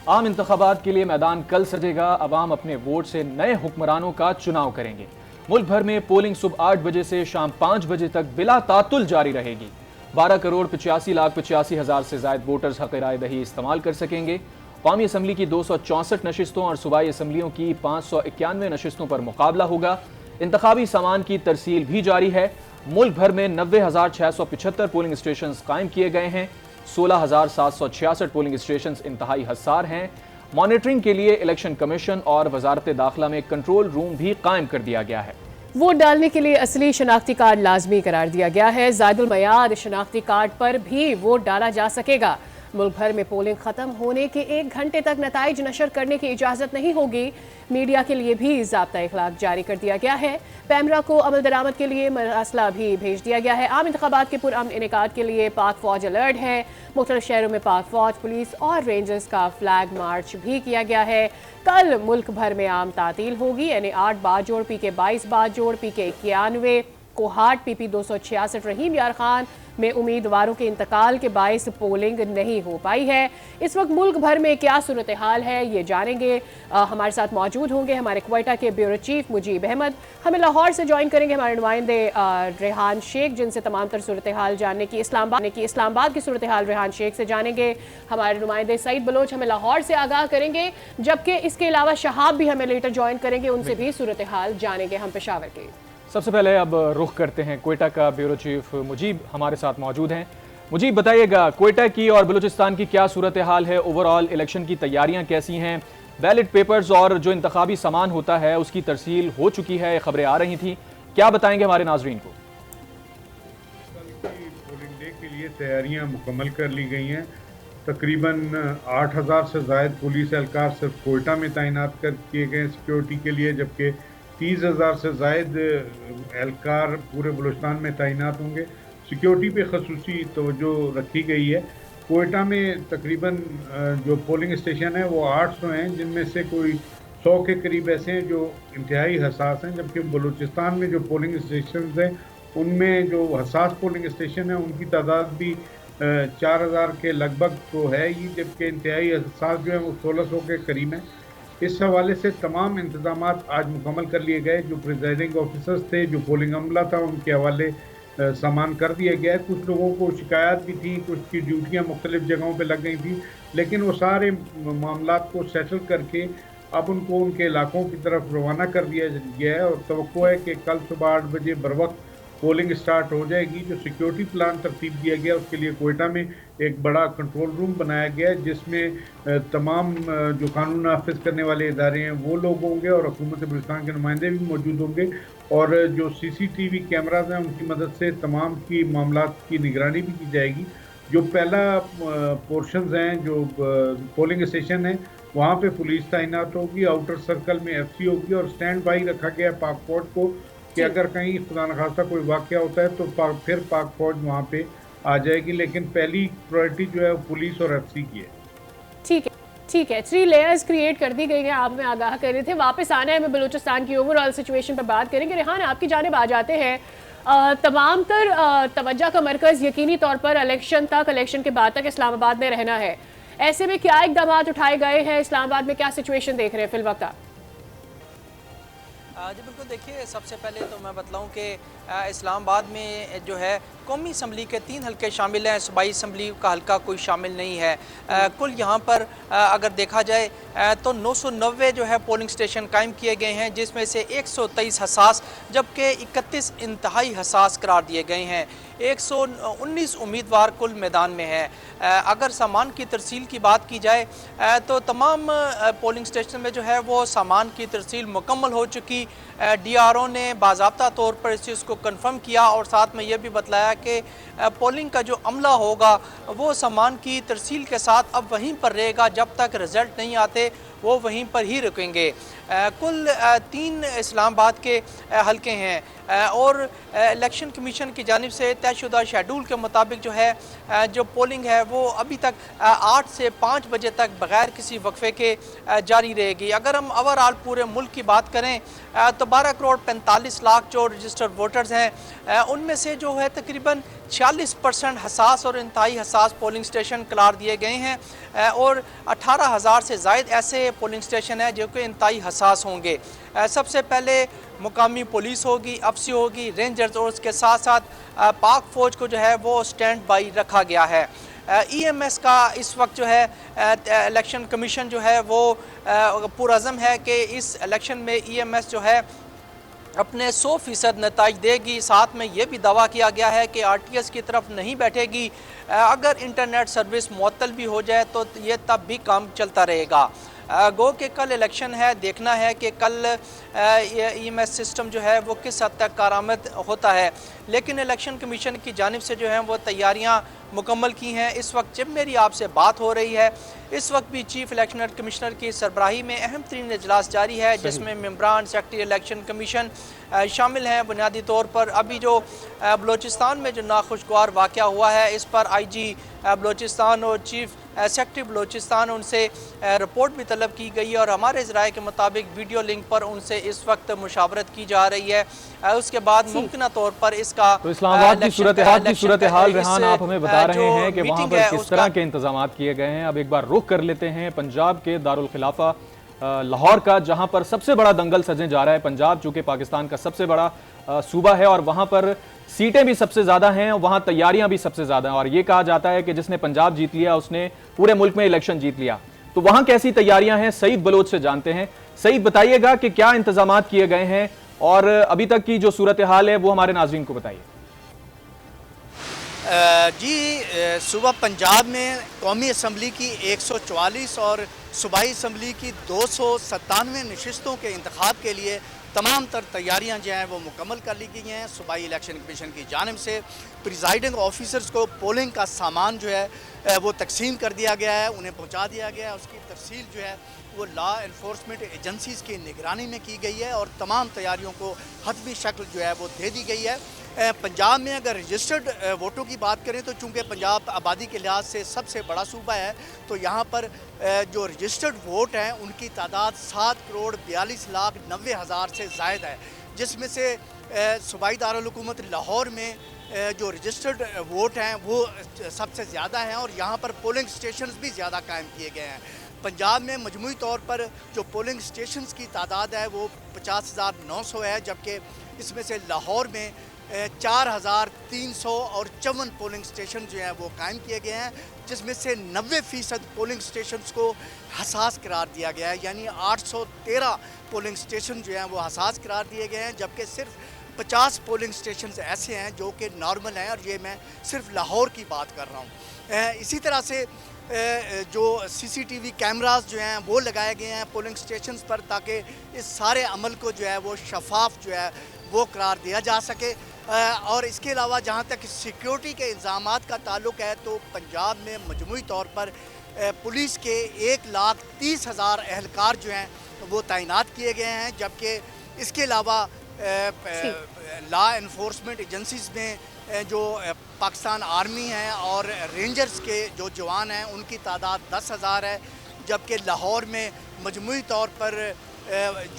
आम इंतखाबात के लिए मैदान कल सजेगा। अवाम अपने वोट से नए हुक्मरानों का चुनाव करेंगे। मुल्क भर में पोलिंग सुबह 8 बजे से शाम 5 बजे तक बिला तातुल जारी रहेगी। 12,85,85,000 से ज्यादा वोटर्स हक़ राय दही इस्तेमाल कर सकेंगे। कौमी असम्बली की 264 नशिस्तों और सूबाई असम्बलियों की 591 नशिस्तों पर मुकाबला होगा। इंतखाबी सामान की तरसील भी जारी है। मुल्क भर में 90,675 पोलिंग स्टेशन कायम किए गए हैं। 16,766 पोलिंग स्टेशन इंतहाई हसार हैं। मॉनिटरिंग के लिए इलेक्शन कमीशन और वजारत दाखिला में कंट्रोल रूम भी कायम कर दिया गया है। वोट डालने के लिए असली शनाख्ती कार्ड लाजमी करार दिया गया है। ज़ायदुल मयाद शनाख्ती कार्ड पर भी वोट डाला जा सकेगा। मुल्क भर में पोलिंग खत्म होने के 1 घंटे तक नताइज नशर करने की इजाज़त नहीं होगी। मीडिया के लिए भी ज़ाब्ता इखलाक जारी कर दिया गया है। पैमरा को अमल दरामद के लिए मरसला भी भेज दिया गया है। आम इंतखाबात के पुरअमन इनेकाद के लिए पाक फौज अलर्ट है। मुख्तलिफ शहरों में पाक फौज, पुलिस और रेंजर्स का फ्लैग मार्च भी किया गया है। कल मुल्क भर में आम तातील होगी, यानी 8 Bajaur, PK 22 Bajaur, PK 91, Kohat PP 266 रहीम यार खान में उम्मीदवारों के इंतकाल के बायस पोलिंग नहीं हो पाई है। इस वक्त मुल्क भर में क्या सूरत हाल है ये जानेंगे। हमारे साथ मौजूद होंगे हमारे क्वेटा के ब्यूरो चीफ मुजीब अहमद। हमें लाहौर से ज्वाइन करेंगे हमारे नुमाइंदे रेहान शेख, जिनसे तमाम तर सूरत हाल जानने की इस्लामाबाद की सूरत हाल रेहान शेख से जानेंगे। हमारे नुमाइंदे सईद बलोच हमें लाहौर से आगाह करेंगे, जबकि इसके अलावा शहाब भी हमें लेटर ज्वाइन करेंगे, उनसे भी सूरत हाल जानेंगे हम पेशावर के। सबसे पहले अब रुख करते हैं क्वेटा का। ब्यूरो चीफ मुजीब हमारे साथ मौजूद हैं। मुजीब, बताइएगा क्वेटा की और बलूचिस्तान की क्या सूरत हाल है? ओवरऑल इलेक्शन की तैयारियां कैसी हैं? बैलेट पेपर्स और जो इंतखाबी सामान होता है उसकी तरसील हो चुकी है, खबरें आ रही थी, क्या बताएंगे हमारे नाजरीन को? पोलिंग डे के लिए तैयारियां मुकम्मल कर ली गई हैं। तकरीबन 8,000 से ज़ायद पुलिस एहलकार सिर्फ कोयटा में तैनात कर किए गए सिक्योरिटी के लिए, जबकि 30,000 से ज़ायद एहलकार पूरे बलूचिस्तान में तैनात होंगे। सिक्योरिटी पे खसूसी तवज्जो रखी गई है। कोयटा में तकरीबन जो पोलिंग स्टेशन है वो 800 हैं, जिनमें से कोई 100 के करीब ऐसे हैं जो इंतहाई हसास हैं, जबकि बलूचिस्तान में जो पोलिंग स्टेशन हैं उनमें जो हसास पोलिंग स्टेशन है उनकी तादाद भी 4,000 के लगभग तो है ही, जबकि इंतहाई हसास जो है वो 1,600 के करीब हैं। इस हवाले से तमाम इंतजाम आज मुकम्मल कर लिए गए। जो प्रिजाइडिंग ऑफिसर्स थे, जो पोलिंग अमला था, उनके हवाले सामान कर दिया गया है। कुछ लोगों को शिकायत भी थी, कुछ की ड्यूटियाँ मुख्तलिफ जगहों पे लग गई थी, लेकिन वो सारे मामला को सेटल करके अब उनको उनके इलाकों की तरफ रवाना कर दिया गया है और तवक्को है कि कल सुबह 8 बजे बर वक्त पोलिंग स्टार्ट हो जाएगी। जो सिक्योरिटी प्लान तरतीब दिया गया उसके लिए कोयटा में एक बड़ा कंट्रोल रूम बनाया गया है, जिसमें तमाम जो कानून नाफिज करने वाले इदारे हैं वो लोग होंगे और हुकूमत बलूचिस्तान के नुमाइंदे भी मौजूद होंगे, और जो CCTV कैमराज हैं उनकी मदद से तमाम की मामला की निगरानी भी की जाएगी। जो पहला पोर्शंस हैं, जो पोलिंग स्टेशन है, वहाँ पे पुलिस तैनात होगी, आउटर सर्कल में FC होगी और स्टैंड बाई रखा गया है पाक फौज को कि अगर कहीं खुदा न खास्ता कोई वाक़या होता है तो फिर पाक फौज वहाँ पे आ जाएगी। लेकिन पहली प्रायोरिटी जो है वो पुलिस और FC की है। ठीक है 3 लेयर्स क्रिएट कर दी गई हैं, आप में आगाह कर रहे थे। वापस आना है, हमें बलूचिस्तान की ओवरऑल सिचुएशन पर बात करेंगे। रेहान, आपकी जानिब आ जाते हैं। तमाम तर तवज्जो का मरकज़ यकीनी तौर पर इलेक्शन तक, इलेक्शन के बाद तक इस्लामाबाद में रहना है। ऐसे में क्या इक़दाम उठाए गए हैं? इस्लामाबाद में क्या सिचुएशन देख रहे हैं फिल वक्त? जी बिल्कुल, देखिए सबसे पहले तो मैं बतलाऊँ कि इस्लामाबाद में जो है कौमी असम्बली के 3 हल्के शामिल हैं, सूबाई असम्बली का हल्का कोई शामिल नहीं है। कुल यहाँ पर अगर देखा जाए तो 990 जो है पोलिंग स्टेशन कायम किए गए हैं, जिसमें से 123 हसास जबकि 31 इंतहाई हसास करार दिए गए हैं। 119 उम्मीदवार कुल मैदान में हैं। अगर सामान की तरसील की बात की जाए तो तमाम पोलिंग स्टेशन में जो है वो सामान की तरसील मुकम्मल हो चुकी। DRO ने बाज़ाब्ता तौर पर इस चीज़ को कन्फर्म किया और साथ में यह भी बतलाया कि पोलिंग का जो अमला होगा वो सामान की तरसील के साथ अब वहीं पर रहेगा, जब तक रिज़ल्ट नहीं आते वो वहीं पर ही रुकेंगे। कुल 3 इस्लामाबाद के हल्के हैं और इलेक्शन कमीशन की जानिब से तयशुदा शेड्यूल के मुताबिक जो है जो पोलिंग है वो अभी तक 8 से 5 बजे तक बग़ैर किसी वक्फे के जारी रहेगी। अगर हम ओवरऑल पूरे मुल्क की बात करें तो 12 करोड़ 45 लाख जो रजिस्टर्ड वोटर्स हैं उनमें से जो है तकरीबन 46% हसास और इंतहाई हसास पोलिंग स्टेशन करार दिए गए हैं और 18,000 से ज़ायद ऐसे पोलिंग स्टेशन हैं जो कि इंतहाई हसास होंगे। सबसे पहले मुकामी पुलिस होगी, अफसी होगी, रेंजर्स और उसके साथ साथ पाक फ़ौज को जो है वो स्टैंड बाई रखा गया है। EMS का इस वक्त जो है इलेक्शन कमीशन जो है वो पुरअज़म है कि इस इलेक्शन में EMS जो है अपने 100% नताइज देगी। साथ में ये भी दावा किया गया है कि RTS की तरफ नहीं बैठेगी। अगर इंटरनेट सर्विस मुअत्तल भी हो जाए तो ये तब भी काम चलता रहेगा। गो के कल इलेक्शन है, देखना है कि कल EMS सिस्टम जो है वो किस हद तक कारामद होता है। लेकिन इलेक्शन कमीशन की जानिब से जो है वो तैयारियां मुकम्मल की हैं। इस वक्त जब मेरी आपसे बात हो रही है, इस वक्त भी चीफ इलेक्शन कमिश्नर की सरबराही में अहम तरीन इजलास जारी है, जिसमें मेंबरान सेक्रेटरी इलेक्शन कमीशन शामिल हैं। बुनियादी तौर पर अभी जो बलोचिस्तान में जो नाखुशगवार वाक़या हुआ है, इस पर IG बलोचिस्तान और चीफ सेक्रेटरी बलोचिस्तान उनसे रिपोर्ट भी तलब की गई है और हमारे ज़राए के मुताबिक वीडियो लिंक पर उनसे इस वक्त मुशावरत की जा रही है। उसके बाद मुमकिन तौर पर इसका तो इस्लामाबाद की सूरत हाल रेहान आप हमें बता रहे हैं कि वहाँ पर किस तरह के इंतजाम किए गए हैं। अब एक बार रुख कर लेते हैं पंजाब के दारुल खिलाफा लाहौर का, जहां पर सबसे बड़ा दंगल सजने जा रहा है। पंजाब चूंकि पाकिस्तान का सबसे बड़ा सूबा है और वहां पर सीटें भी सबसे ज्यादा हैं, वहां तैयारियां भी सबसे ज्यादा हैं और यह कहा जाता है कि जिसने पंजाब जीत लिया उसने पूरे मुल्क में इलेक्शन जीत लिया। तो वहां कैसी तैयारियां हैं, सईद बलोच से जानते हैं। सईद, बताइएगा कि क्या इंतजाम किए गए हैं और अभी तक की जो सूरत हाल है वो हमारे नाज़रीन को बताइए। जी, सुबह पंजाब में कौमी असम्बली की 144 और सूबाई असम्बली की 297 नशिस्तों के इंतखाब के लिए तमाम तर तैयारियां जो हैं वो मुकम्मल कर ली गई हैं। सूबाई इलेक्शन कमीशन की जानिब से प्रिजाइडिंग ऑफिसर्स को पोलिंग का सामान जो है वो तकसीम कर दिया गया है, उन्हें पहुंचा दिया गया है। उसकी तफसील जो है वो लॉ इन्फोर्समेंट एजेंसीज़ की निगरानी में की गई है और तमाम तैयारियों को हतमी शक्ल जो है वो दे दी गई है। पंजाब में अगर रजिस्टर्ड वोटों की बात करें तो चूँकि पंजाब आबादी के लिहाज से सबसे बड़ा सूबा है, तो यहाँ पर जो रजिस्टर्ड वोट हैं उनकी तादाद 7,42,90,000 से ज़ायद है, जिसमें से सूबाई दारुल हुकूमत लाहौर में जो रजिस्टर्ड वोट हैं वो सबसे ज़्यादा हैं और यहाँ पर पोलिंग स्टेशंस भी ज़्यादा कायम किए गए हैं। पंजाब में मजमूई तौर पर जो पोलिंग स्टेशंस की तादाद है वो 50,900 है, जबकि इसमें से लाहौर में 4,354 पोलिंग स्टेशन जो हैं वो कायम किए गए हैं, जिसमें से 90% पोलिंग स्टेशंस को हसास करार दिया गया है। यानी 813 पोलिंग स्टेशन जो हैं वो हसास करार दिए गए हैं, जबकि सिर्फ 50 पोलिंग स्टेशन ऐसे हैं जो कि नॉर्मल हैं और ये मैं सिर्फ लाहौर की बात कर रहा हूँ। इसी तरह से जो CCTV कैमरास जो हैं वो लगाए गए हैं पोलिंग स्टेशंस पर, ताकि इस सारे अमल को जो है वो शफाफ जो है वो करार दिया जा सके। और इसके अलावा जहाँ तक सिक्योरिटी के इंतजामात का ताल्लुक है तो पंजाब में मजमूई तौर पर पुलिस के 1,30,000 एहलकार जो हैं वो तैनात किए गए हैं, जबकि इसके अलावा लॉ इन्फोर्समेंट एजेंसीज़ में जो पाकिस्तान आर्मी है और रेंजर्स के जो जवान हैं उनकी तादाद 10,000 है, जबकि लाहौर में मजमूई तौर पर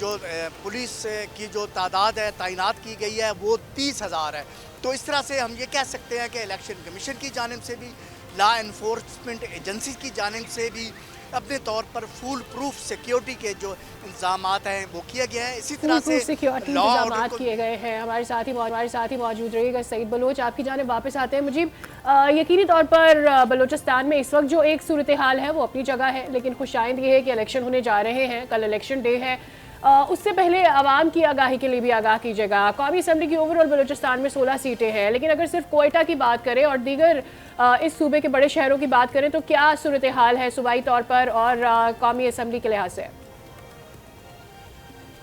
जो पुलिस की जो तादाद है तैनात की गई है वो 30,000 है। तो इस तरह से हम ये कह सकते हैं कि इलेक्शन कमीशन की जानिब से भी लॉ इन्फोर्समेंट एजेंसी की जानिब से भी अपने तौर पर फुल प्रूफ सिक्योरिटी के जो इंतजामात हैं वो किए गए हैं। इसी तरह से सिक्योरिटी इंतजामात किए गए हैं। हमारे साथ ही मौजूद रहिएगा सईद बलोच, आपकी जानिब वापस आते हैं। मुझे यकीनी तौर पर बलोचिस्तान में इस वक्त जो एक सूरत हाल है वो अपनी जगह है, लेकिन खुशाइंद ये है कि इलेक्शन होने जा रहे हैं, कल इलेक्शन डे है। उससे पहले आवाम की आगाही के लिए भी आगाह कीजिएगा। कौमी असम्बली की ओवरऑल बलोचिस्तान में 16 सीटें हैं, लेकिन अगर सिर्फ कोयटा की बात करें और दीगर इस सूबे के बड़े शहरों की बात करें तो क्या सूरत हाल है सूबाई तौर पर और कौमी असम्बली के लिहाज से?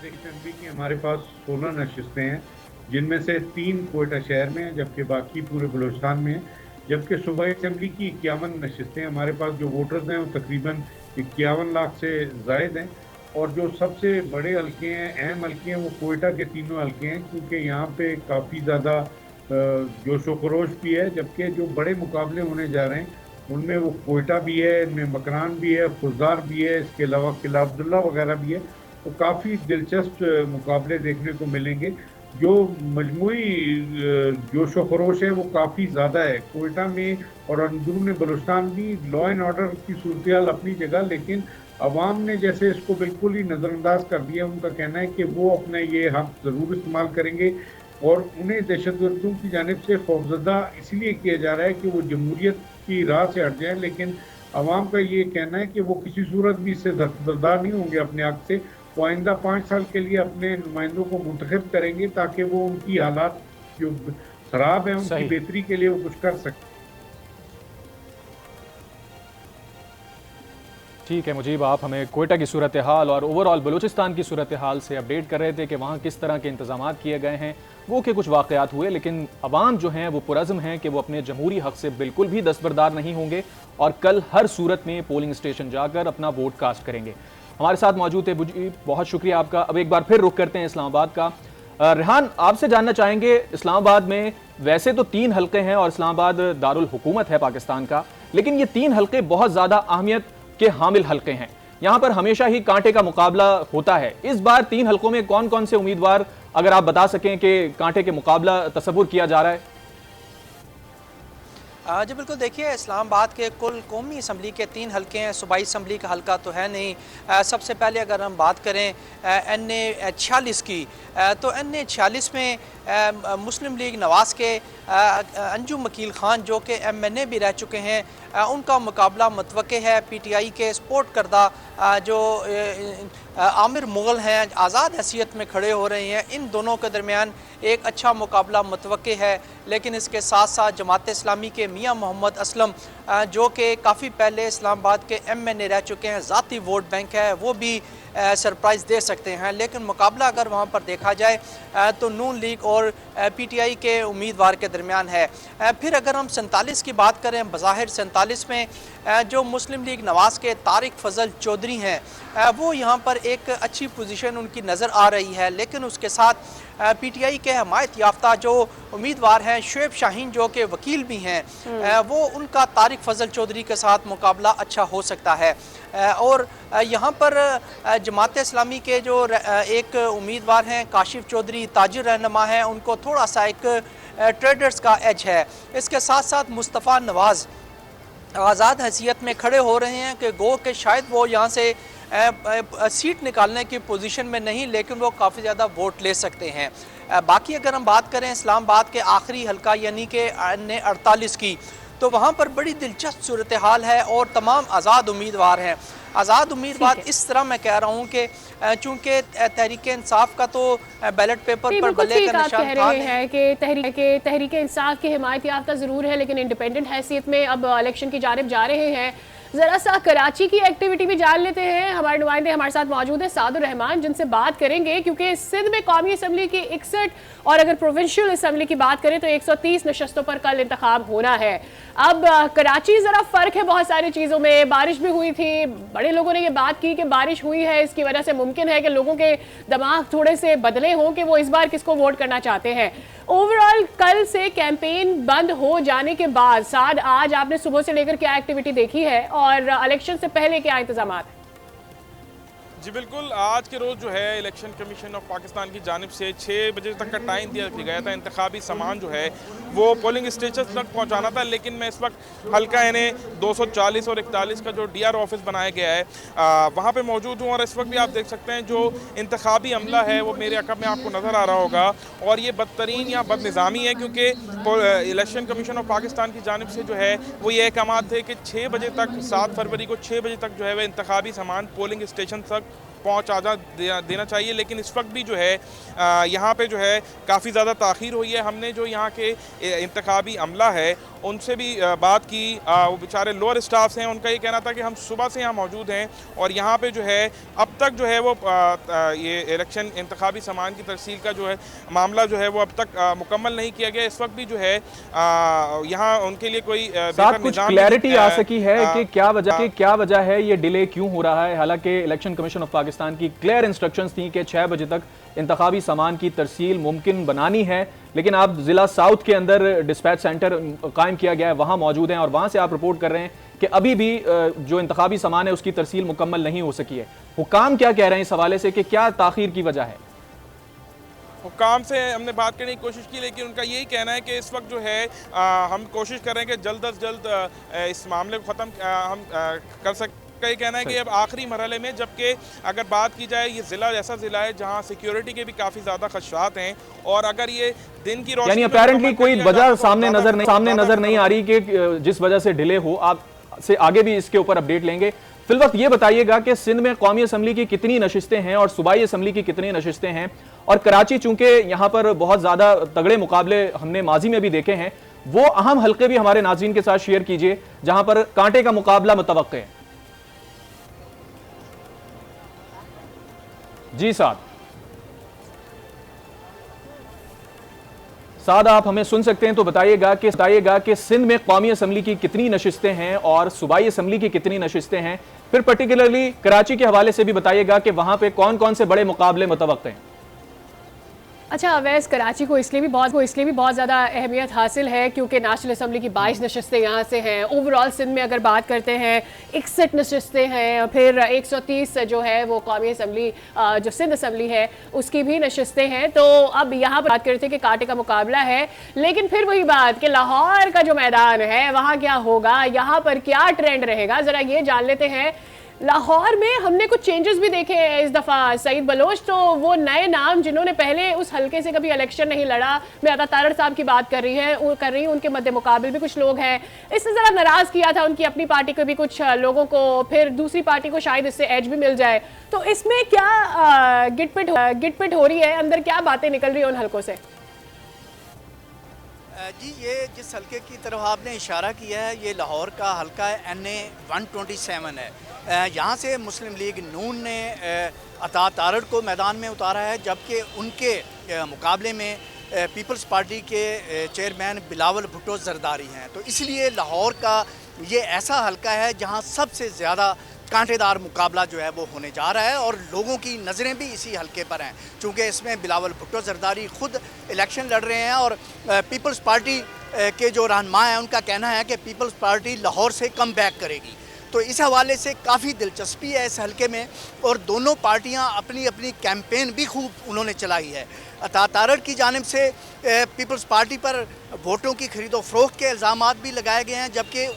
असम्बली की हमारे पास 16 नशिस्तें हैं, जिनमें से 3 कोयटा शहर में हैं, जबकि बाकी पूरे बलोचिस्तान में हैं। जबकि सूबाई असम्बली की 51 नशिस्तें हमारे पास जो वोटर्स हैं वो तकरीबन 51 लाख से जायद हैं। और जो सबसे बड़े हल्के हैं, अहम हल्के हैं, वो कोयटा के तीनों हल्के हैं, क्योंकि यहाँ पे काफ़ी ज़्यादा जोश व खरोश भी है। जबकि जो बड़े मुकाबले होने जा रहे हैं उनमें वो कोयटा भी है, इनमें मकरान भी है, खुजदार भी है, इसके अलावा किला अब्दुल्ला वगैरह भी है। तो काफ़ी दिलचस्प मुकाबले देखने को मिलेंगे। जो मजमूई जोश व खरोश है वो काफ़ी ज़्यादा है कोयटा में और अंदरून बलूचिस्तान भी। लॉ एंड ऑर्डर की सूरत हाल अपनी जगह, लेकिन अवाम ने जैसे इसको बिल्कुल ही नज़रअंदाज कर दिया। उनका कहना है कि वो अपना ये हक ज़रूर इस्तेमाल करेंगे और उन्हें दहशतगर्दों की जानिब से खौफजदा इसलिए किया जा रहा है कि वो जमहूरियत की राह से हट जाए। लेकिन अवाम का ये कहना है कि वो किसी सूरत भी इससे दस्तबरदार नहीं होंगे अपने हक से। वो आइंदा 5 साल के लिए अपने नुमाइंदों को मुंतखब करेंगे ताकि वो उनकी हालात जो खराब है उनकी बेहतरी के लिए वो कुछ कर सकें। ठीक है मुजीब, आप हमें कोयटा की सूरत हाल और ओवरऑल बलूचिस्तान की सूरत हाल से अपडेट कर रहे थे कि वहाँ किस तरह के इंतजाम किए गए हैं। वो के कुछ वाक़यात हुए, लेकिन अवाम जो हैं वो पुरज़्म हैं कि वो अपने जमहूरी हक़ से बिल्कुल भी दस्तबरदार नहीं होंगे और कल हर सूरत में पोलिंग स्टेशन जाकर अपना वोट कास्ट करेंगे। हमारे साथ मौजूद है मुजीब, बहुत शुक्रिया आपका। अब एक बार फिर रुख करते हैं इस्लामाबाद का। रेहान, आपसे जानना चाहेंगे, इस्लामाबाद में वैसे तो 3 हल्के हैं और इस्लामाबाद दारुल हुकूमत है पाकिस्तान का, लेकिन ये 3 हल्के बहुत ज़्यादा अहमियत के हामिल हल्के हैं। यहाँ पर हमेशा ही कांटे का मुकाबला होता है। इस बार 3 हल्कों में कौन कौन से उम्मीदवार, अगर आप बता सकें, कि कांटे के मुकाबला तसव्वुर किया जा रहा है? जी बिल्कुल, देखिए इस्लामाबाद के कुल कौमी असम्बली के 3 हल्के हैं, सूबाई असम्बली का हल्का तो है नहीं। सबसे पहले अगर हम बात करें NA 46 की, तो NA 46 में मुस्लिम लीग नवाज के अंजुम वकील ख़ान जो कि MNA भी रह चुके हैं, उनका मुकाबला मतवक़्क़े है। PTI के सपोर्ट करदा जो आमिर मुग़ल हैं, आज़ाद हैसियत में खड़े हो रहे हैं। इन दोनों के दरमियान एक अच्छा मुकाबला मतवक़्क़े है। लेकिन इसके साथ साथ जमात इस्लामी के मियाँ मोहम्मद असलम जो कि काफ़ी पहले इस्लामाबाद के MNA रह चुके हैं, ज़ाती वोट बैंक है, वो भी सरप्राइज़ दे सकते हैं। लेकिन मुकाबला अगर वहाँ पर देखा जाए तो नून लीग और PTI के उम्मीदवार के दरमियान है। फिर अगर हम 47 की बात करें, बज़ाहिर 47 में जो मुस्लिम लीग नवाज़ के तारिक फजल चौधरी हैं, वो यहाँ पर एक अच्छी पोजीशन उनकी नज़र आ रही है। लेकिन उसके साथ PTI के हमायत याफ्ता जो उम्मीदवार हैं, शुएब शाहीन जो कि वकील भी हैं, वो उनका तारिक फजल चौधरी के साथ मुकाबला अच्छा हो सकता है। और यहाँ पर जमात इस्लामी के जो एक उम्मीदवार हैं काशिफ चौधरी, ताजिर रहनुमा हैं, उनको थोड़ा सा एक ट्रेडर्स का एज है। इसके साथ साथ मुस्तफ़ा नवाज़ आज़ाद हैसियत में खड़े हो रहे हैं कि गो के शायद वो यहाँ से सीट निकालने की पोजीशन में नहीं, लेकिन वो काफ़ी ज़्यादा वोट ले सकते हैं। बाकी अगर हम बात करें इस्लामाबाद के आखिरी हल्का यानी कि NA 48 की, तो वहाँ पर बड़ी दिलचस्प सूरत हाल है और तमाम आज़ाद उम्मीदवार हैं। आज़ाद उम्मीदवार इस तरह मैं कह रहा हूँ कि चूँकि तहरीक इंसाफ का तो बैलेट पेपर पर बल्ले का निशान कह रहे हैं कि तहरीक इंसाफ की हिमायत याफ्ता ज़रूर है, लेकिन इंडिपेंडेंट हैसियत में अब इलेक्शन की जानिब जा रहे हैं। ज़रा सा कराची की एक्टिविटी भी जान लेते हैं। हमारे नुमाइंदे हमारे साथ मौजूद है सादुर रहमान, जिनसे बात करेंगे, क्योंकि सिंध में कौमी असम्बली की 61 और अगर प्रोविंशियल असम्बली की बात करें तो 130 नशस्तों पर कल इंतखाब होना है। अब कराची ज़रा फ़र्क है बहुत सारी चीज़ों में। बारिश भी हुई थी, बड़े लोगों ने ये बात की कि बारिश हुई है, इसकी वजह से मुमकिन है कि लोगों के दिमाग थोड़े से बदले हों कि वो इस बार किसको वोट करना चाहते हैं। ओवरऑल कल से कैंपेन बंद हो जाने के बाद साद आज आपने सुबह से लेकर क्या एक्टिविटी देखी है और इलेक्शन से पहले क्या इंतजाम? जी बिल्कुल, आज के रोज़ जो है इलेक्शन कमीशन ऑफ पाकिस्तान की जानिब से 6 बजे तक का टाइम दिया गया था। इंतखाबी सामान जो है वो पोलिंग स्टेशन तक पहुंचाना था, लेकिन मैं इस वक्त हल्का यानी 240 और 41 का जो DR ऑफिस बनाया गया है वहाँ पे मौजूद हूँ। और इस वक्त भी आप देख सकते हैं जो इंतखाबी अमला है वो मेरे अकब में आपको नज़र आ रहा होगा। और ये बदतरीन या बदनिज़ामी है, क्योंकि इलेक्शन कमीशन ऑफ पाकिस्तान की जानिब से जो है वो ये अहकाम थे कि 6 बजे तक, 7 फरवरी को 6 बजे तक जो है वह इंतखाबी सामान पोलिंग स्टेशन तक पहुँचा देना चाहिए। लेकिन इस वक्त भी जो है यहाँ पे जो है काफ़ी ज़्यादा ताख़ीर हुई है। हमने जो यहाँ के इंतखाबी अमला है उनसे भी बात की, वो बेचारे लोअर स्टाफ हैं, उनका ये कहना था कि हम सुबह से यहाँ मौजूद हैं और यहाँ पे जो है अब तक जो है वो ये इलेक्शन इंतखाबी सामान की तरसील का जो है मामला जो है वो अब तक मुकम्मल नहीं किया गया। इस वक्त भी जो है यहाँ उनके लिए कोई कुछ क्लैरिटी आ सकी है कि क्या वजह है, ये डिले क्यों हो रहा है? हालांकि इलेक्शन कमीशन ऑफ पाकिस्तान की क्लियर इंस्ट्रक्शंस थी कि 6 बजे तक इंतखाबी सामान की तरसील मुमकिन बनानी है, लेकिन आप जिला साउथ के अंदर डिस्पैच सेंटर कायम किया गया है, वहां मौजूद हैं और वहां से आप रिपोर्ट कर रहे हैं कि अभी भी जो इंतखाबी सामान है उसकी तरसील मुकम्मल नहीं हो सकी है। हुकाम क्या कह रहे हैं इस हवाले से कि क्या ताखीर की वजह है? हुक्काम से हमने बात करने की कोशिश की, लेकिन उनका यही कहना है कि इस वक्त जो है हम कोशिश कर रहे हैं कि जल्द अज जल्द इस मामले को ख़त्म हम कर सकते। का ये कहना है कि अब आखिरी मरहले में, जबकि अगर बात की जाए ये ज़िला ऐसा ज़िला है जहां सिक्योरिटी के भी काफ़ी ज़्यादा खदशात हैं, और अगर ये दिन की रोशनी यानी अपेरेंटली कोई वजह सामने नजर नहीं आ रही कि जिस वजह से डिले हो। आप से आगे भी इसके ऊपर अपडेट लेंगे। फिलवक्त ये बताइएगा कि सिंध में कौमी असम्बली की कितनी नशिस्तें हैं और सूबाई असम्बली की कितनी नशिस्तें हैं, और कराची चूंकि यहाँ पर बहुत ज्यादा तगड़े मुकाबले हमने माजी में भी देखे हैं, वो अहम हल्के भी हमारे नाज़रीन के साथ शेयर कीजिए जहां पर कांटे का मुकाबला मुतवक्के है। जी साद आप हमें सुन सकते हैं तो बताइएगा कि सिंध में कौमी असम्बली की कितनी नशिस्तें हैं और सूबाई असम्बली की कितनी नशिस्तें हैं। फिर पर्टिकुलरली कराची के हवाले से भी बताइएगा कि वहां पे कौन कौन से बड़े मुकाबले मुतवक्के हैं। अच्छा अवैस, कराची को इसलिए भी बहुत ज़्यादा अहमियत हासिल है क्योंकि नेशनल असम्बली की 22 नशस्तें यहाँ से हैं। ओवरऑल सिंध में अगर बात करते हैं 61 नशस्तें हैं, फिर 130 जो है वो कौमी असम्बली जो सिंध असम्बली है उसकी भी नशस्तें हैं। तो अब यहाँ पर बात करते हैं कि कांटे का मुकाबला है, लेकिन फिर वही बात कि लाहौर का जो मैदान है वहाँ क्या होगा, यहाँ पर क्या ट्रेंड रहेगा, ज़रा ये जान लेते हैं। लाहौर में हमने कुछ चेंजेस भी देखे हैं इस दफ़ा। सईद बलोच तो वो नए नाम जिन्होंने पहले उस हल्के से कभी इलेक्शन नहीं लड़ा, मैं अता तारड़ साहब की बात कर रही हूँ, उनके मद्दे मुकाबले भी कुछ लोग हैं। इससे ज़रा नाराज़ किया था उनकी अपनी पार्टी को भी कुछ लोगों को, फिर दूसरी पार्टी को शायद इससे एज भी मिल जाए। तो इसमें क्या गिटपिट हो रही है, अंदर क्या बातें निकल रही है उन हल्कों से? जी, ये जिस हल्के की तरफ आपने इशारा किया है ये लाहौर का हल्का NA 127 है। यहाँ से मुस्लिम लीग नून ने अता तारड़ को मैदान में उतारा है, जबकि उनके मुकाबले में पीपल्स पार्टी के चेयरमैन बिलावल भुट्टो जरदारी हैं। तो इसलिए लाहौर का ये ऐसा हल्का है जहाँ सबसे ज़्यादा कांटेदार मुकाबला जो है वो होने जा रहा है, और लोगों की नज़रें भी इसी हल्के पर हैं, चूँकि इसमें बिलावल भुट्टो जरदारी ख़ुद इलेक्शन लड़ रहे हैं, और पीपल्स पार्टी के जो रहनुमा हैं उनका कहना है कि पीपल्स पार्टी लाहौर से कम बैक करेगी। तो इस हवाले से काफ़ी दिलचस्पी है इस हल्के में, और दोनों पार्टियां अपनी अपनी कैंपेन भी खूब उन्होंने चलाई है। अता तारड़ की जानिब से पीपल्स पार्टी पर वोटों की खरीदो फरोख्त के इल्ज़ामात भी लगाए गए हैं, जबकि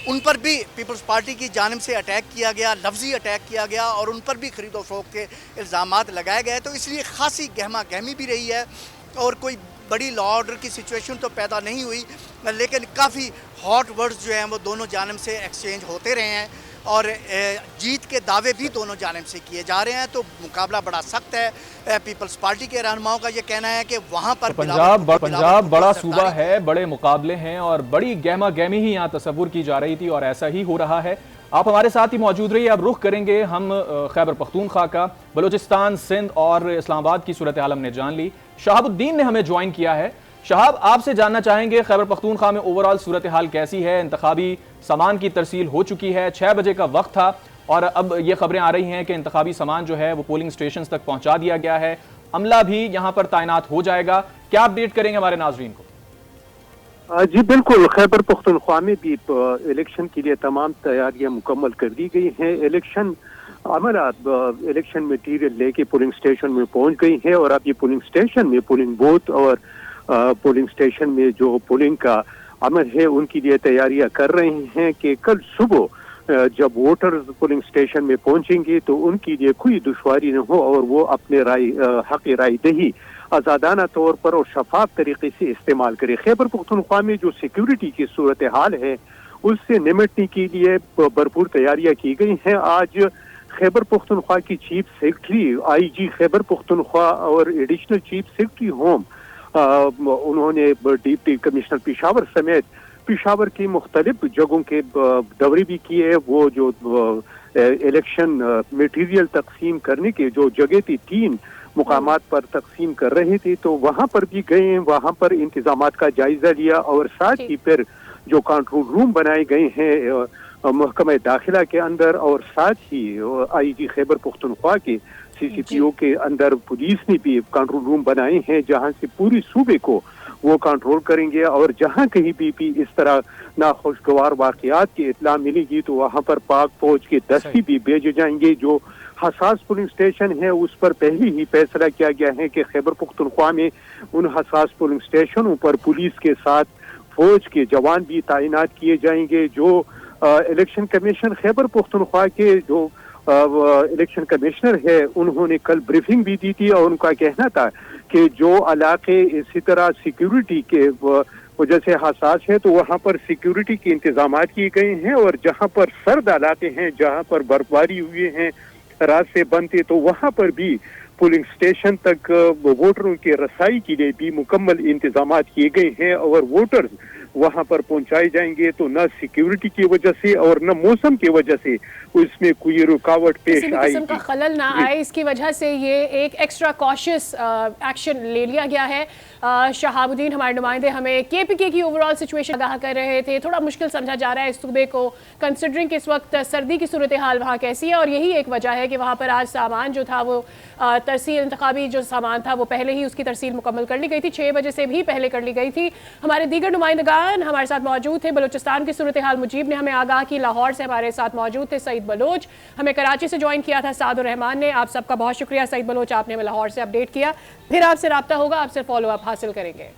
उन पर भी पीपल्स पार्टी की जानिब से अटैक किया गया, लफ्ज़ी अटैक किया गया, और उन पर भी खरीदो फरोख्त के इल्ज़ामात लगाए गए। तो इसलिए खासी गहमा गहमी भी रही है, और कोई बड़ी लॉ ऑर्डर की सिचुएशन तो पैदा नहीं हुई, लेकिन काफ़ी हॉट वर्ड्स जो हैं वो दोनों जानिब से एक्सचेंज होते रहे हैं, और जीत के दावे भी दोनों जानिब से किए जा रहे हैं। तो मुकाबला बड़ा सख्त है। पीपल्स पार्टी के रहनुमाओं का ये कहना है कि वहाँ पर पंजाब बड़ा सूबा है, बड़े मुकाबले हैं और बड़ी गहमा गहमी ही यहाँ तस्वुर की जा रही थी, और ऐसा ही हो रहा है। आप हमारे साथ ही मौजूद रहिए। अब रुख करेंगे हम खैबर पख्तूनख्वा का। बलूचिस्तान, सिंध और इस्लामाबाद की सूरत हाल हमने जान ली। शहाबुद्दीन ने हमें ज्वाइन किया है। शहाब, आपसे जानना चाहेंगे खैबर पख्तूनख्वा में ओवरऑल सूरत हाल कैसी है? इंतखाबी सामान की तरसील हो चुकी है, 6 बजे का वक्त था, और अब ये खबरें आ रही हैं कि इंतखाबी सामान जो है वो पोलिंग स्टेशन तक पहुंचा दिया गया है, अमला भी यहाँ पर तैनात हो जाएगा। क्या अपडेट करेंगे हमारे नाजरीन को? जी बिल्कुल, खैबर पख्तूनख्वा में भी इलेक्शन के लिए तमाम तैयारियां मुकम्मल कर दी गई हैं। इलेक्शन अमलात इलेक्शन मटीरियल लेके पोलिंग स्टेशन में पहुंच गई है, और अब ये पोलिंग स्टेशन में पोलिंग बूथ और पोलिंग स्टेशन में जो पोलिंग का अमल है उनकी लिए तैयारियां कर रहे हैं कि कल सुबह जब वोटर्स पोलिंग स्टेशन में पहुंचेंगे तो उनकी लिए कोई दुश्वारी न हो, और वो अपने हक राय दही आज़ादाना तौर पर और शफाफ तरीके से इस्तेमाल करे। खैबर पख्तूनख्वा में जो सिक्योरिटी की सूरत हाल है उससे निमटने के लिए भरपूर तैयारियां की गई हैं। आज खैबर पख्तूनख्वा की chief secretary IG Khyber Pakhtunkhwa और एडिशनल चीफ सेक्रेटरी होम उन्होंने डिप्टी कमिश्नर पेशावर समेत पेशावर की मुख्तलिफ जगहों के दौरे भी किए। वो जो इलेक्शन मटीरियल तकसीम करने के जो जगह थी 3 मुकामात पर तकसीम कर रहे थे, तो वहाँ पर भी गए, वहाँ पर इंतजामात का जायजा लिया, और साथ ही फिर जो कंट्रोल रूम बनाए गए हैं महकमा दाखिला के अंदर, और साथ ही IG खैबर पख्तूनख्वा के CCPO के अंदर पुलिस ने भी कंट्रोल रूम बनाए हैं जहां से पूरी सूबे को वो कंट्रोल करेंगे, और जहां कहीं भी इस तरह नाखुशगवार वाकयात की इत्ला मिलेगी तो वहां पर पाक फौज के दस्ते भी भेजे जाएंगे जो हसास पोलिंग स्टेशन है उस पर पहले ही फैसला किया गया है कि खैबर पख्तूनख्वा में उन हसास पोलिंग स्टेशनों पर पुलिस के साथ फौज के जवान भी तैनात किए जाएंगे। जो इलेक्शन कमीशन खैबर पख्तूनख्वा के जो इलेक्शन कमिश्नर है उन्होंने कल ब्रीफिंग भी दी थी और उनका कहना था कि जो इलाके इसी तरह सिक्योरिटी के वजह से हसास है तो वहाँ पर सिक्योरिटी के इंतजाम किए गए हैं, और जहाँ पर सर्द इलाके हैं, जहाँ पर बर्फबारी हुई है, रास्ते बंद थे, तो वहाँ पर भी पोलिंग स्टेशन तक वोटरों की रसाई के लिए भी मुकम्मल इंतजाम किए गए हैं और वोटर्स वहां पर पहुंचाए जाएंगे। तो न सिक्योरिटी की वजह से और न मौसम की वजह से उसमें कोई रुकावट पेश आएगी, का खलल ना आए, इसकी वजह से ये एक एक्स्ट्रा कॉशियस एक्शन ले लिया गया है। शहाबुद्दीन हमारे नुमाइंदे हमें केपीके की ओवरऑल सिचुएशन आगाह कर रहे थे। थोड़ा मुश्किल समझा जा रहा है इस सूबे को कंसिडरिंग कि इस वक्त सर्दी की सूरत हाल वहाँ कैसी है, और यही एक वजह है कि वहाँ पर आज सामान जो था वो तरसील इंतखाबी जो सामान था वो पहले ही उसकी तरसील मुकम्मल कर ली गई थी, 6 बजे से भी पहले कर ली गई थी। हमारे दीगर नुमाइंदगान हमारे साथ मौजूद थे। बलूचिस्तान की सूरत हाल मुजीब ने हमें आगाह की, लाहौर से हमारे साथ मौजूद थे सईद बलोच, हमें कराची से ज्वाइन किया था सादुर रहमान ने। आप सबका बहुत शुक्रिया सईद बलोच, आपने हमें लाहौर से अपडेट किया। फिर आपसे रब्ता होगा, आपसे फॉलो अप हासिल करेंगे।